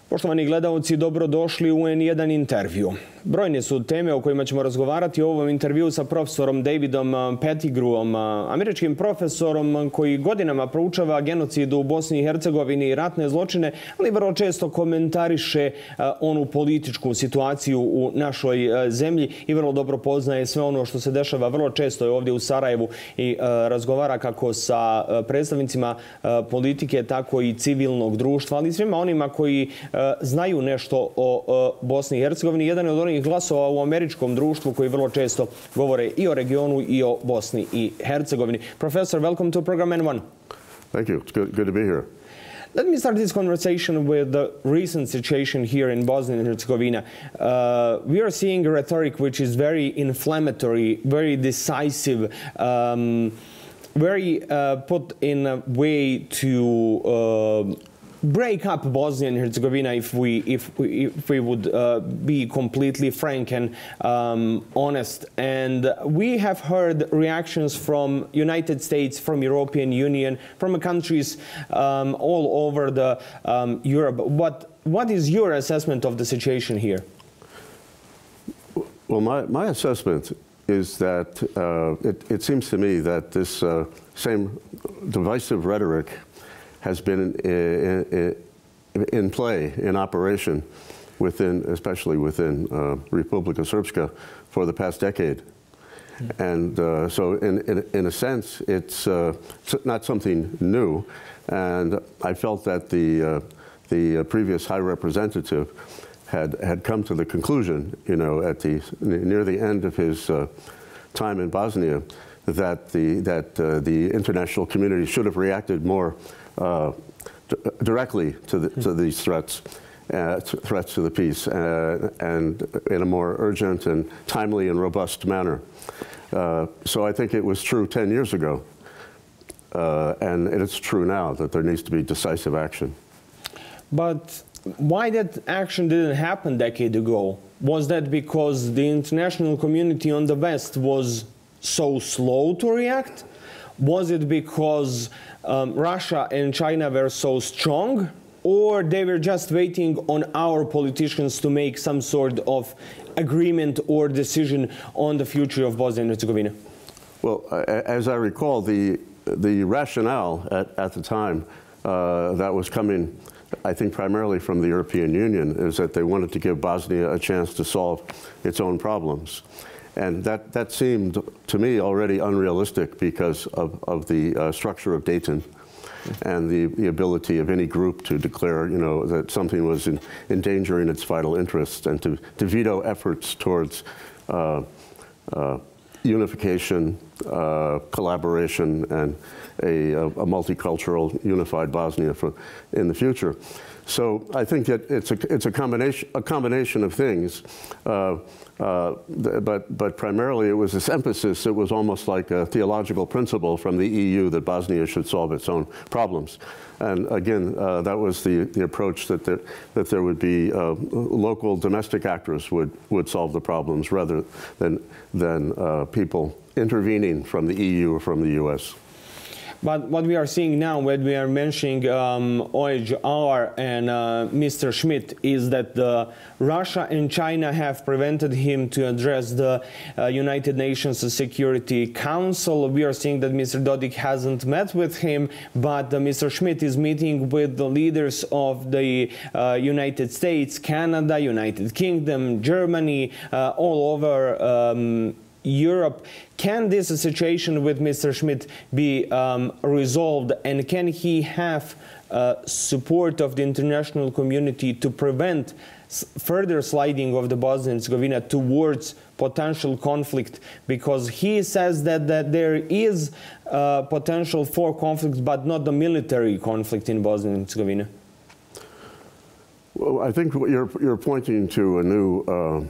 Poštovani gledalci, dobrodošli u N1 intervju. Brojne su teme o kojima ćemo razgovarati u ovom intervjuu sa profesorom Davidom Pettigrewom, američkim profesorom koji godinama proučava genocid u Bosni i Hercegovini i ratne zločine, ali vrlo često komentariše onu političku situaciju u našoj zemlji i vrlo dobro poznaje sve ono što se dešava. Vrlo često je ovdje u Sarajevu i razgovara kako sa predstavnicima politike, tako i civilnog društva, ali i svima onima koji znaju nešto o Bosni i Hercegovini. Jedan je od onih glasova u američkom društvu koji vrlo često govore i o regionu i o Bosni i Hercegovini. Professor, welcome to program N1. Thank you. It's good to be here. Let me start this conversation with the recent situation here in Bosnia and Herzegovina. We are seeing a rhetoric which is very inflammatory, very decisive, very put in a way to break up Bosnia and Herzegovina, if we would be completely frank and honest. And we have heard reactions from United States, from European Union, from countries all over the Europe. What is your assessment of the situation here? Well, my assessment is that it seems to me that this same divisive rhetoric has been in play, in operation, especially within Republika Srpska for the past decade. And so in a sense, it's not something new. And I felt that the previous High Representative had come to the conclusion, you know, near the end of his time in Bosnia, that the international community should have reacted more directly to these threats to the peace, and in a more urgent and timely and robust manner. So I think it was true 10 years ago, and it's true now that there needs to be decisive action. But why that action didn't happen a decade ago? Was that because the international community on the West was so slow to react? Was it because Russia and China were so strong, or they were just waiting on our politicians to make some sort of agreement or decision on the future of Bosnia and Herzegovina? Well, as I recall, the rationale at the time that was coming, I think primarily from the European Union, is that they wanted to give Bosnia a chance to solve its own problems. And that seemed to me already unrealistic because of the structure of Dayton and the ability of any group to declare, you know, that something was endangering its vital interests, and to veto efforts towards unification, collaboration, and a multicultural, unified Bosnia in the future. So I think that it's a combination of things, but primarily it was this emphasis. It was almost like a theological principle from the EU that Bosnia should solve its own problems. And again, that was the approach that there would be local domestic actors would solve the problems rather than people intervening from the EU or from the US. But what we are seeing now, when we are mentioning OHR and Mr. Schmidt, is that Russia and China have prevented him to address the United Nations Security Council. We are seeing that Mr. Dodik hasn't met with him, but Mr. Schmidt is meeting with the leaders of the United States, Canada, United Kingdom, Germany, all over Europe. Can this situation with Mr. Schmidt be resolved, and can he have support of the international community to prevent further sliding of the Bosnia and Herzegovina towards potential conflict? Because he says that there is potential for conflict, but not the military conflict in Bosnia and Herzegovina. Well, I think you're pointing to a new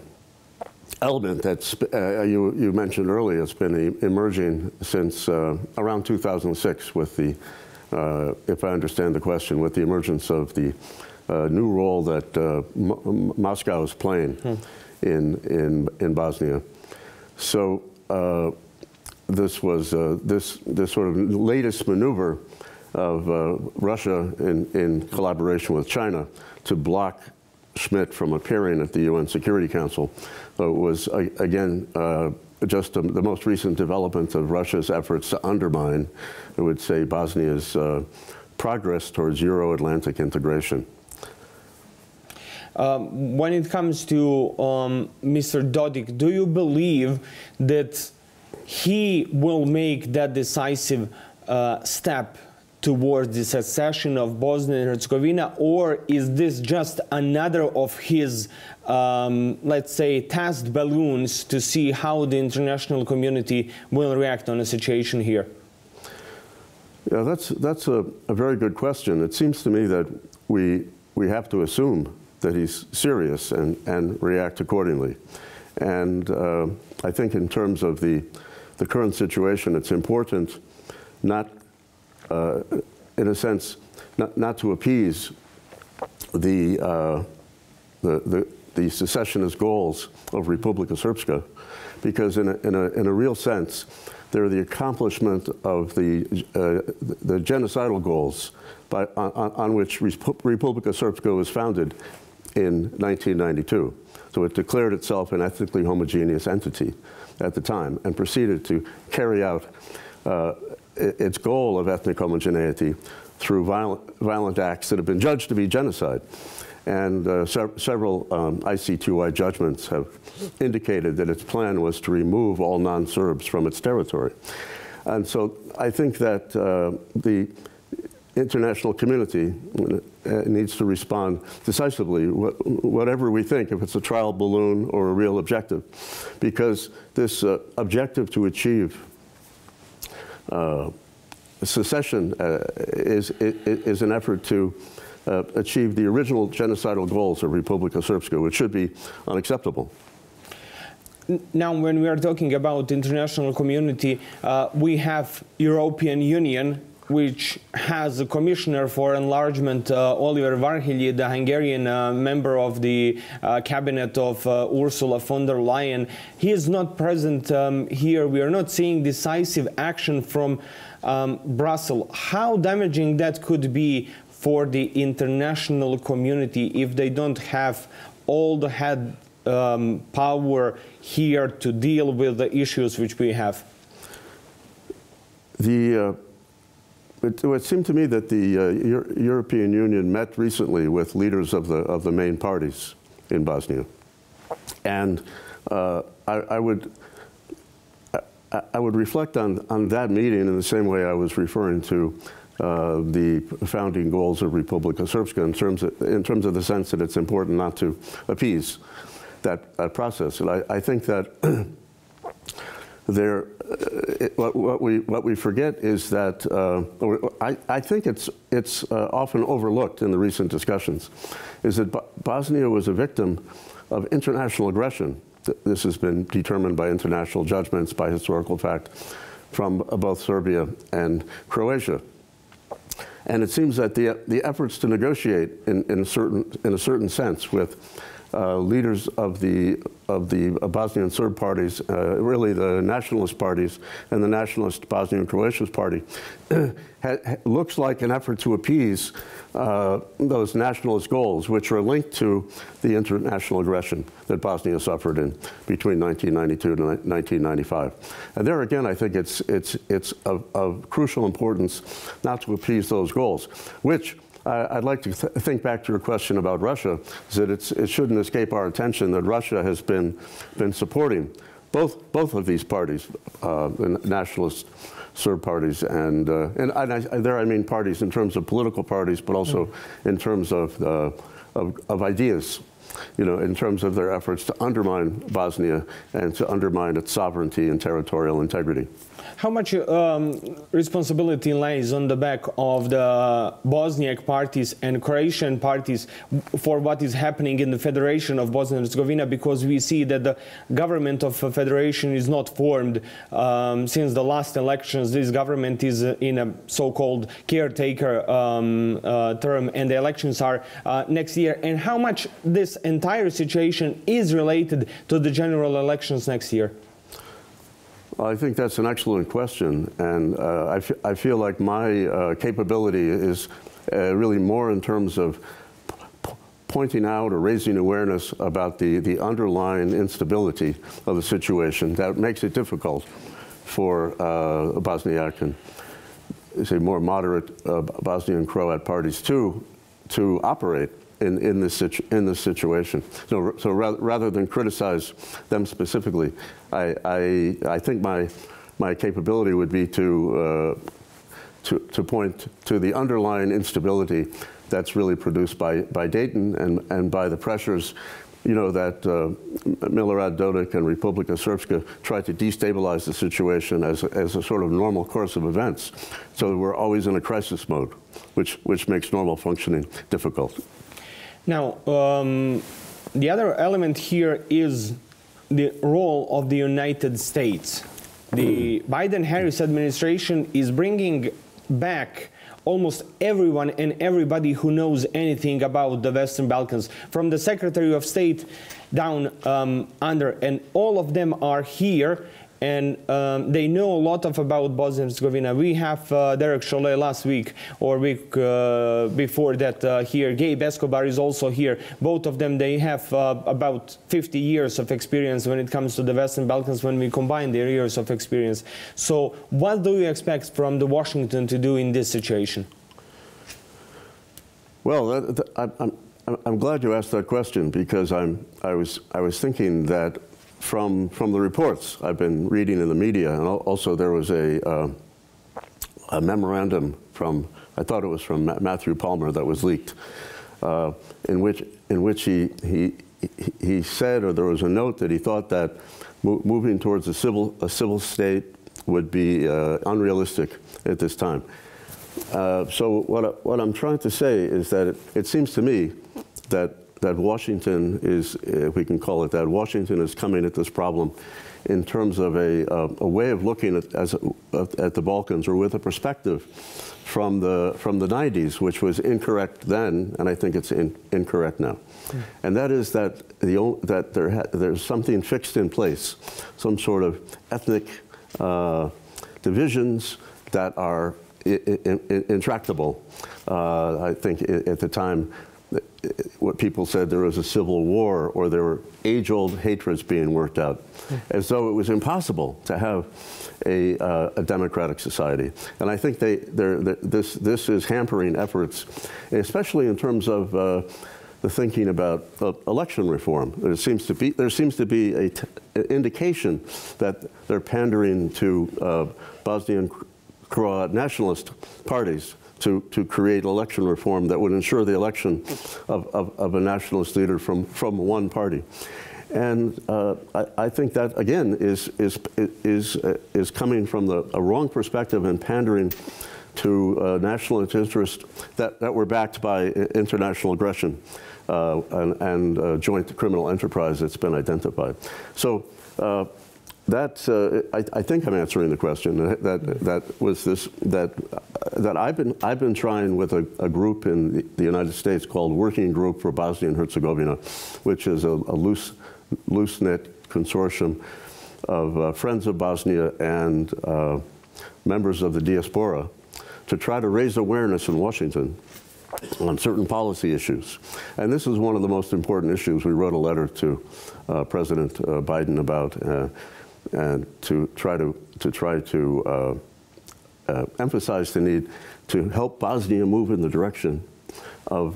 element that's you mentioned earlier. It's been emerging since around 2006 with the, if I understand the question, with the emergence of the new role that Moscow is playing in Bosnia. So this was this sort of latest maneuver of Russia in collaboration with China to block Schmidt from appearing at the UN Security Council was, again, just the most recent development of Russia's efforts to undermine, I would say, Bosnia's progress towards Euro-Atlantic integration. When it comes to Mr. Dodik, do you believe that he will make that decisive step towards the secession of Bosnia and Herzegovina, or is this just another of his, let's say, test balloons to see how the international community will react on a situation here? Yeah, that's a very good question. It seems to me that we have to assume that he's serious and react accordingly. And I think in terms of the current situation, it's important not, in a sense, not to appease the secessionist goals of Republika Srpska, because in a real sense, they're the accomplishment of the genocidal goals on which Republika Srpska was founded in 1992. So it declared itself an ethnically homogeneous entity at the time and proceeded to carry out its goal of ethnic homogeneity through violent acts that have been judged to be genocide. And several IC2I judgments have indicated that its plan was to remove all non-Serbs from its territory. And so I think that the international community needs to respond decisively, whatever we think, if it's a trial balloon or a real objective, because this objective to achieve secession is an effort to achieve the original genocidal goals of Republika Srpska, which should be unacceptable. Now, when we are talking about international community, we have European Union, which has a commissioner for enlargement, Oliver Varhelyi, the Hungarian member of the cabinet of Ursula von der Leyen. He is not present here. We are not seeing decisive action from Brussels. How damaging that could be for the international community if they don't have all the head power here to deal with the issues which we have? It would seem to me that the European Union met recently with leaders of the main parties in Bosnia, and I would reflect on that meeting in the same way I was referring to the founding goals of Republika Srpska in terms of the sense that it's important not to appease that process. And I think that what we forget is that I think it's often overlooked in the recent discussions, is that Bosnia was a victim of international aggression. This has been determined by international judgments, by historical fact, from both Serbia and Croatia. And it seems that the efforts to negotiate in a certain sense with leaders of the Bosnian Serb parties, really the nationalist parties, and the nationalist Bosnian Croatian party, looks like an effort to appease those nationalist goals, which are linked to the international aggression that Bosnia suffered in between 1992 and 1995. And there again, I think it's of crucial importance not to appease those goals, which I'd like to think back to your question about Russia, is that it shouldn't escape our attention that Russia has been supporting both of these parties, the nationalist Serb parties, and there I mean parties in terms of political parties, but also in terms of ideas, you know, in terms of their efforts to undermine Bosnia and to undermine its sovereignty and territorial integrity. How much responsibility lies on the back of the Bosniak parties and Croatian parties for what is happening in the Federation of Bosnia and Herzegovina? Because we see that the government of a federation is not formed since the last elections. This government is in a so-called caretaker term, and the elections are next year. And how much this entire situation is related to the general elections next year? I think that's an excellent question, and I feel like my capability is really more in terms of pointing out or raising awareness about the underlying instability of the situation that makes it difficult for Bosniak and, say, more moderate Bosnian Croat parties to operate in this situation. So rather than criticize them specifically, I think my capability would be to point to the underlying instability that's really produced by Dayton and by the pressures, you know, that Miloradu Dodik and Republika Srpska tried to destabilize the situation as a sort of normal course of events. So we're always in a crisis mode, which makes normal functioning difficult. Now, the other element here is the role of the United States. The Biden-Harris administration is bringing back almost everyone and everybody who knows anything about the Western Balkans, from the Secretary of State down under, and all of them are here, and they know a lot about Bosnia and Herzegovina. We have Derek Chalet last week, or week before that here. Gabe Escobar is also here. Both of them, they have about 50 years of experience when it comes to the Western Balkans, when we combine their years of experience. So what do you expect from the Washington to do in this situation? Well, I'm glad you asked that question, because I was thinking that from the reports I've been reading in the media, and also there was a memorandum from, I thought it was from Matthew Palmer, that was leaked, in which he said, or there was a note that he thought that moving towards a civil state would be unrealistic at this time. So what I'm trying to say is that it seems to me that Washington is, if we can call it that, Washington is coming at this problem in terms of a way of looking at the Balkans, or with a perspective from the 90s, which was incorrect then, and I think it's incorrect now. And that is that there's something fixed in place, some sort of ethnic divisions that are intractable. I think at the time, what people said, there was a civil war, or there were age-old hatreds being worked out, as though it was impossible to have a democratic society. And I think this is hampering efforts, especially in terms of the thinking about election reform. There seems to be an indication that they're pandering to Bosnian Croat nationalist parties to create election reform that would ensure the election of a nationalist leader from one party. And I think that, again, is coming from a wrong perspective and pandering to nationalist interests that were backed by international aggression and joint criminal enterprise that's been identified. So I think I'm answering the question. That I've been trying with a group in the United States called Working Group for Bosnia and Herzegovina, which is a loose-knit consortium of friends of Bosnia and members of the diaspora, to try to raise awareness in Washington on certain policy issues. And this is one of the most important issues. We wrote a letter to President Biden about, and to try to emphasize the need to help Bosnia move in the direction of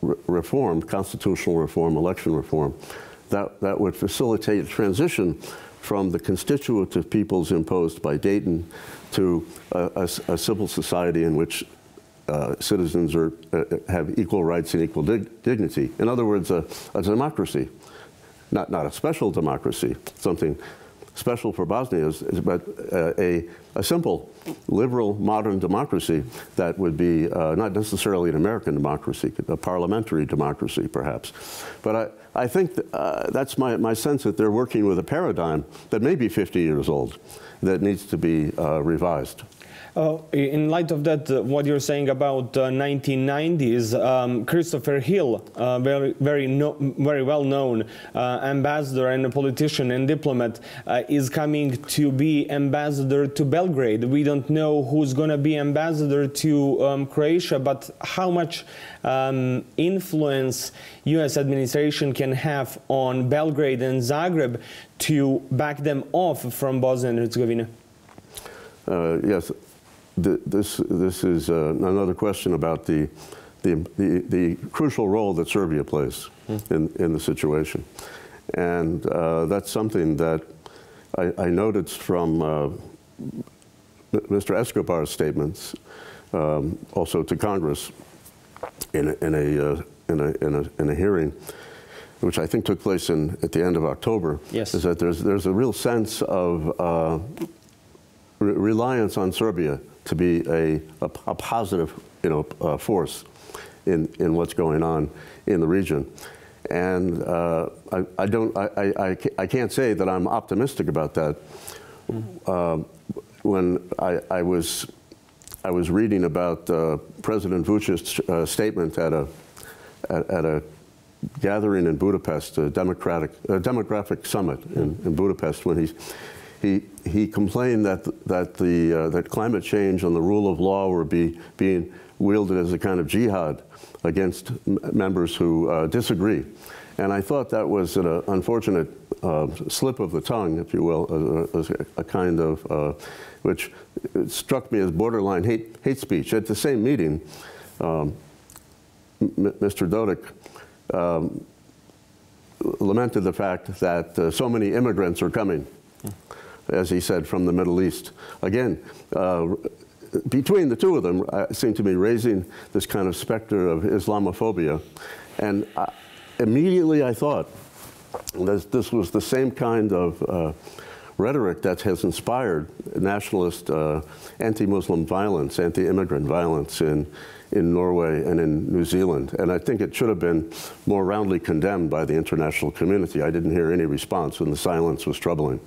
reform, constitutional reform, election reform, that would facilitate transition from the constitutive peoples imposed by Dayton to a civil society in which citizens have equal rights and equal dignity. In other words, a democracy. Not a special democracy, something special for Bosnia, but a simple, liberal, modern democracy that would be not necessarily an American democracy, a parliamentary democracy, perhaps. But I think that's my sense, that they're working with a paradigm that may be 50 years old, that needs to be revised. In light of that, what you're saying about 1990s, Christopher Hill, very well-known ambassador and a politician and diplomat, is coming to be ambassador to Belgrade. We don't know who's going to be ambassador to Croatia, but how much influence U.S. administration can have on Belgrade and Zagreb to back them off from Bosnia and Herzegovina? Yes. This is another question about the crucial role that Serbia plays in the situation. And that's something that I noticed from Mr. Escobar's statements, also to Congress in a hearing, which I think took place at the end of October. Yes. Is that there's a real sense of reliance on Serbia to be a positive, force in what's going on in the region, and I can't say that I'm optimistic about that. When I was reading about President Vucic's statement at a gathering in Budapest, a demographic summit in Budapest, when he complained that climate change and the rule of law were being wielded as a kind of jihad against members who disagree. And I thought that was an unfortunate slip of the tongue, if you will, a kind of, which struck me as borderline hate speech. At the same meeting, Mr. Dodik lamented the fact that so many immigrants are coming, as he said, from the Middle East. Again, between the two of them, seem to be raising this kind of specter of Islamophobia. And immediately I thought that this was the same kind of rhetoric that has inspired nationalist anti-Muslim violence, anti-immigrant violence in Norway and in New Zealand. And I think it should have been more roundly condemned by the international community. I didn't hear any response, and the silence was troubling.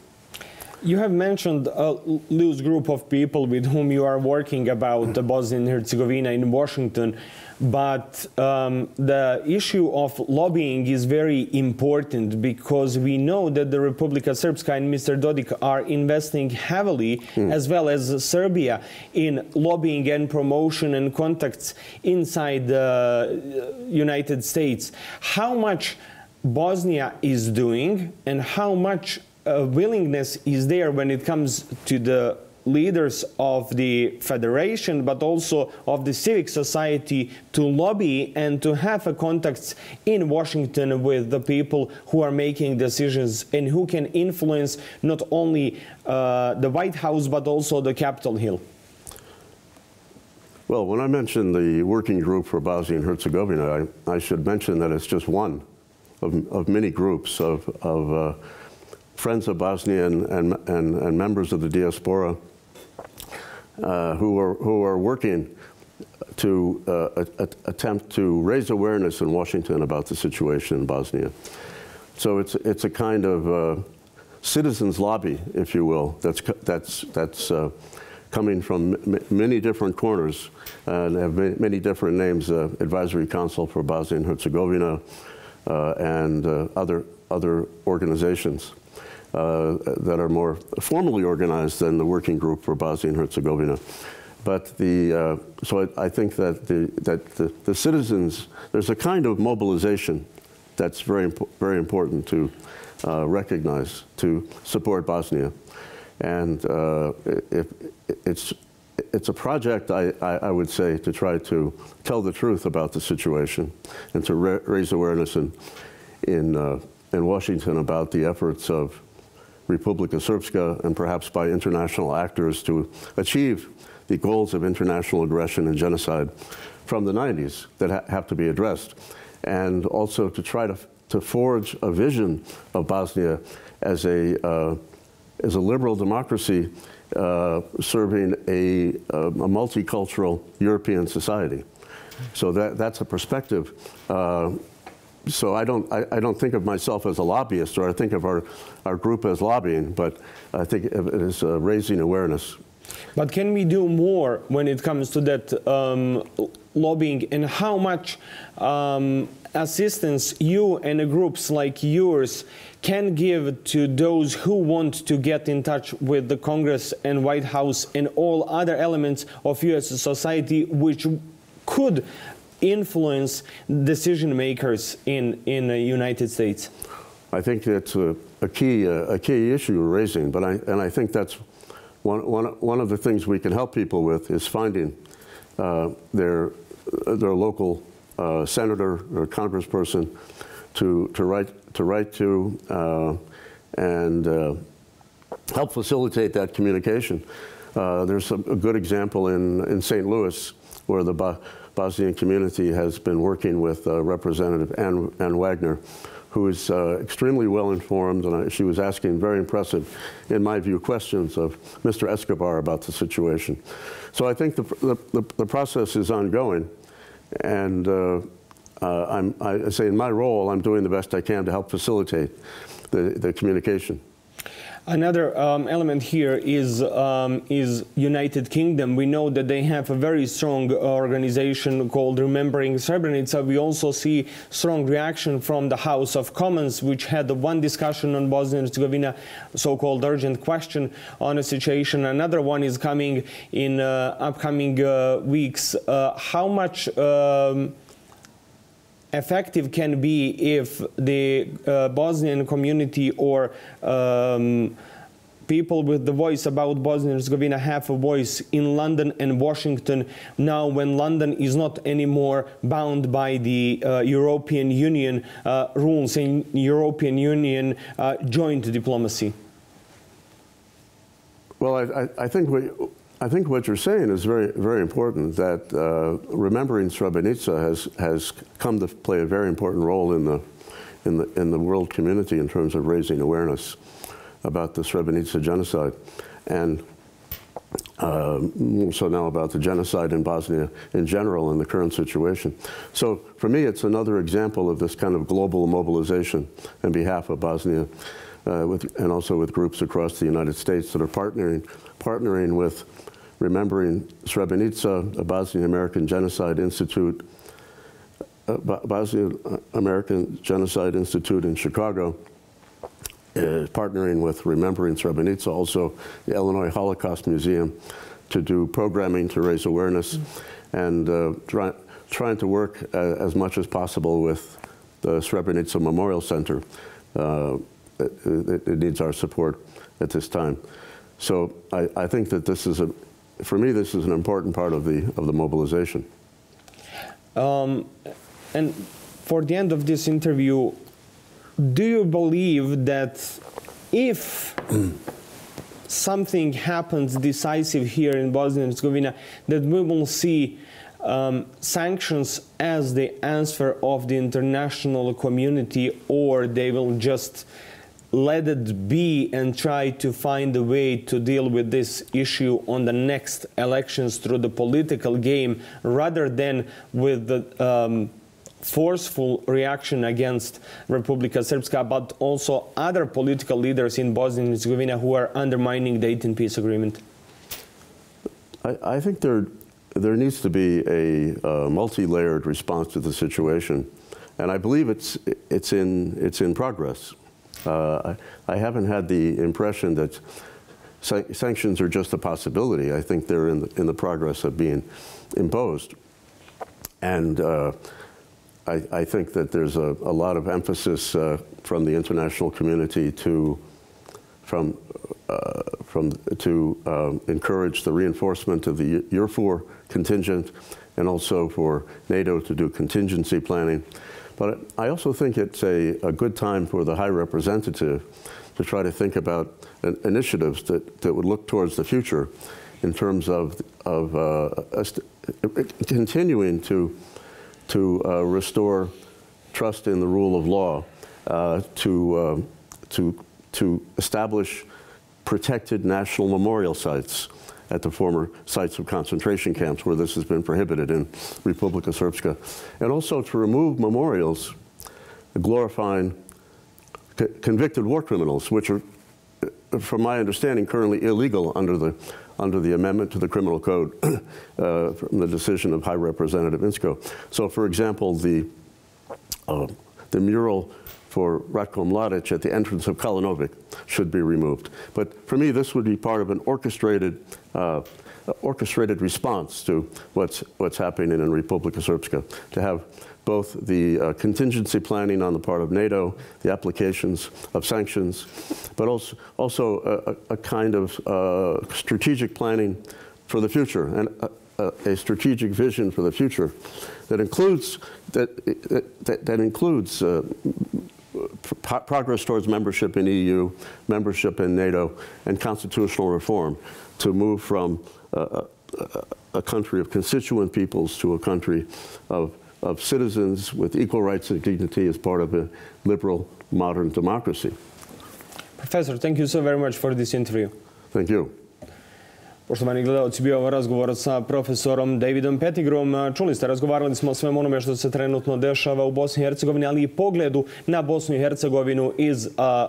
You have mentioned a loose group of people with whom you are working about Bosnia and Herzegovina in Washington, but the issue of lobbying is very important, because we know that the Republika Srpska and Mr. Dodik are investing heavily, as well as Serbia, in lobbying and promotion and contacts inside the United States. How much Bosnia is doing, and how much willingness is there when it comes to the leaders of the federation, but also of the civic society, to lobby and to have contacts in Washington with the people who are making decisions and who can influence not only the White House but also the Capitol Hill? Well, when I mentioned the working group for Bosnia and Herzegovina, I should mention that it's just one of many groups of friends of Bosnia and members of the diaspora who are working to attempt to raise awareness in Washington about the situation in Bosnia. So it's a kind of citizens lobby, if you will, that's coming from many different corners and have many different names: Advisory Council for Bosnia and Herzegovina and other organizations that are more formally organized than the Working Group for Bosnia and Herzegovina. But so I think that the citizens, there's a kind of mobilization that's very important to recognize, to support Bosnia. And it's a project, I would say, to try to tell the truth about the situation and to raise awareness in Washington about the efforts of Republika Srpska and perhaps by international actors to achieve the goals of international aggression and genocide from the 90s that have to be addressed, and also to try to forge a vision of Bosnia as a liberal democracy serving a multicultural European society. So that's a perspective. So I don't think of myself as a lobbyist, or I think of our group as lobbying, but I think of it as raising awareness. But can we do more when it comes to that lobbying, and how much assistance you and groups like yours can give to those who want to get in touch with the Congress and White House and all other elements of U.S. society which could influence decision makers in the United States? I think that's a key issue you're raising, but I think that's one of the things we can help people with is finding their local senator or congressperson to write to and help facilitate that communication. There's a good example in St. Louis where the Bosnian community has been working with Representative Ann Wagner, who is extremely well informed, and she was asking very impressive, in my view, questions of Mr. Escobar about the situation. So I think the process is ongoing, and I say in my role, I'm doing the best I can to help facilitate the communication. Another element here is United Kingdom. We know that they have a very strong organization called Remembering Srebrenica. We also see strong reaction from the House of Commons, which had one discussion on Bosnia and Herzegovina, so-called urgent question on a situation. Another one is coming in upcoming weeks. How much effective can be if the Bosnian community or people with the voice about Bosnia and Herzegovina have a voice in London and Washington now when London is not anymore bound by the European Union rules and European Union joint diplomacy? Well, I think what you're saying is very important, that remembering Srebrenica has come to play a very important role in the world community in terms of raising awareness about the Srebrenica genocide, and also now about the genocide in Bosnia in general in the current situation. So for me, it's another example of this kind of global mobilization on behalf of Bosnia, and also with groups across the United States that are partnering with Remembering Srebrenica, a Bosnian American Genocide Institute, Bosnian American Genocide Institute in Chicago, partnering with Remembering Srebrenica, also the Illinois Holocaust Museum, to do programming to raise awareness, and trying to work as much as possible with the Srebrenica Memorial Center. It needs our support at this time. So I think that this is for me, this is an important part of the mobilization. And for the end of this interview, do you believe that if something happens decisive here in Bosnia and Herzegovina, that we will see sanctions as the answer of the international community, or they will just let it be and try to find a way to deal with this issue on the next elections through the political game, rather than with the forceful reaction against Republika Srpska, but also other political leaders in Bosnia and Herzegovina who are undermining the Dayton Peace Agreement? I think there needs to be a multi-layered response to the situation, and I believe it's in progress. I haven't had the impression that sanctions are just a possibility. I think they're in the progress of being imposed, and I think that there's a lot of emphasis from the international community to encourage the reinforcement of the EUR4 contingent, and also for NATO to do contingency planning. But I also think it's a good time for the High Representative to try to think about initiatives that would look towards the future in terms of continuing to restore trust in the rule of law, to establish protected national memorial sites at the former sites of concentration camps where this has been prohibited in Republika Srpska, and also to remove memorials glorifying convicted war criminals, which are, from my understanding, currently illegal under under the amendment to the criminal code from the decision of High Representative Insko. So, for example, the mural for Ratko Mladic at the entrance of Kalinovic should be removed. But for me, this would be part of an orchestrated response to what's happening in Republika Srpska, to have both the contingency planning on the part of NATO, the applications of sanctions, but also a kind of strategic planning for the future, and a strategic vision for the future that includes progress towards membership in EU, membership in NATO, and constitutional reform, to move from a country of constituent peoples to a country of citizens with equal rights and dignity as part of a liberal, modern democracy. Professor, thank you so very much for this interview. Thank you. Poštovani gledalci, bio je razgovor sa profesorom Davidom Pettigrewom. Čuli ste, razgovarali smo o svem onome što se trenutno dešava u Bosni i Hercegovini, ali i pogledu na Bosnu i Hercegovinu iz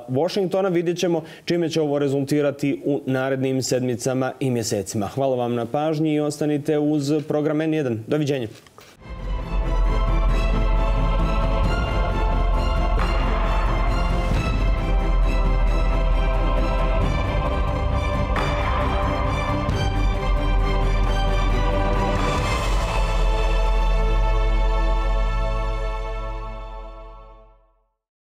Washingtona. Vidjet ćemo čime će ovo rezultirati u narednim sedmicama i mjesecima. Hvala vam na pažnji i ostanite uz program N1. Doviđenja.